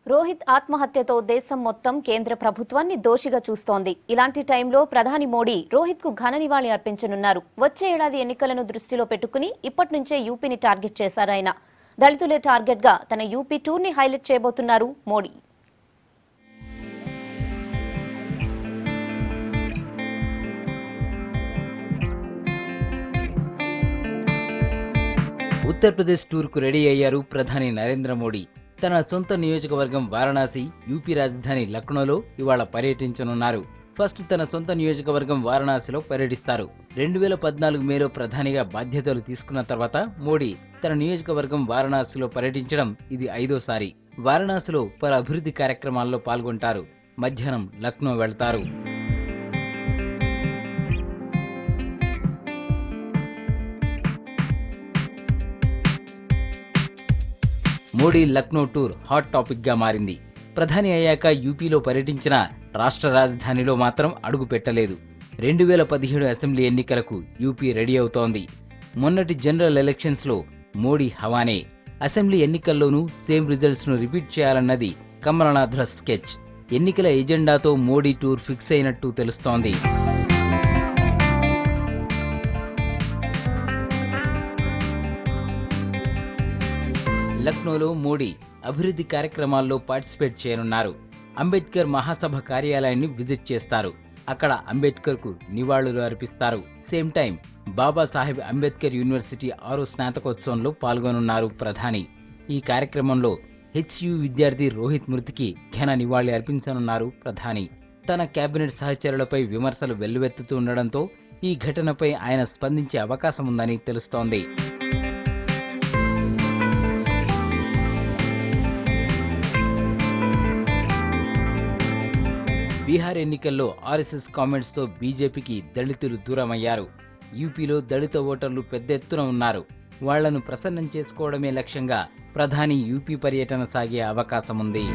రోహిత్ ఆత్మహత్యతో దేశం మొత్తం కేంద్ర ప్రభుత్వాన్ని దోషిగా చూస్తోంది. ఇలాంటి టైంలో ప్రధాని మోడీ రోహిత్ కు ఘన నివాళి అర్పించనున్నారు. వచ్చే ఏడాది ఎన్నికలను దృష్టిలో పెట్టుకుని ఇప్పటి నుంచే యూపీని టార్గెట్ చేశారు ఆయన. దళితులే టార్గెట్ గా తన యూపీ టూర్ ని హైలైట్ చేయబోతున్నారు మోడీ. ఉత్తరప్రదేశ్ టూర్కు రెడీ అయ్యారు ప్రధాని నరేంద్ర మోడీ. తన సొంత నియోజకవర్గం వారణాసి, యూపీ రాజధాని లక్నోలో ఇవాళ పర్యటించనున్నారు. ఫస్ట్ తన సొంత నియోజకవర్గం వారణాసిలో పర్యటిస్తారు. 2014 మేలో ప్రధానిగా బాధ్యతలు తీసుకున్న తర్వాత మోడీ తన నియోజకవర్గం వారణాసిలో పర్యటించడం ఇది 5వ సారి. వారణాసిలో పలు అభివృద్ధి కార్యక్రమాల్లో పాల్గొంటారు. మధ్యాహ్నం లక్నో వెళ్తారు. Modi Lucknow tour hot topic గా మారింది. ప్రధాని అయ్యాక యూపీలో పర్యటించిన రాష్ట్ర రాజధానిలో మాత్రం అడుగు పెట్టలేదు. 2017 అసెంబ్లీ ఎన్నికలకు యూపీ రెడీ అవుతోంది. మొన్నటి జనరల్ ఎలక్షన్స్ లో మోడీ హవానే. అసెంబ్లీ ఎన్నికల్లోనూ సేమ్ రిజల్ట్స్ ను రిపీట్ చేయాలన్నది కమలనాథుల స్కెచ్. ఎన్నికల ఎజెండాతో మోడీ టూర్ ఫిక్స్ అయినట్టు తెలుస్తోంది. లక్నోలో మోడీ అభివృద్ధి కార్యక్రమాల్లో పార్టిసిపేట్ చేయనున్నారు. అంబేద్కర్ మహాసభ కార్యాలయాన్ని విజిట్ చేస్తారు. అక్కడ అంబేద్కర్ కు నివాళులు అర్పిస్తారు. Same time Babasaheb Ambedkar university 6వ స్నాతకోత్సవంలో పాల్గొనున్నారు ప్రధాని. ఈ కార్యక్రమంలో హెచ్యూ విద్యార్థి రోహిత్ మృతికి ఘన నివాళి అర్పించనున్నారు ప్రధాని. తన కేబినెట్ సహచరులపై విమర్శలు వెల్లువెత్తుతుండటంతో ఈ ఘటనపై ఆయన స్పందించే అవకాశం ఉందని తెలుస్తోంది. బీహార్ ఎన్నికల్లో ఆర్ఎస్ఎస్ కామెంట్స్ తో బీజేపీకి దళితులు దూరమయ్యారు. యూపీలో దళిత ఓటర్లు పెద్ద ఎత్తున ఉన్నారు. వాళ్లను ప్రసన్నం చేసుకోవడమే లక్ష్యంగా ప్రధాని యూపీ పర్యటన సాగే అవకాశం ఉంది.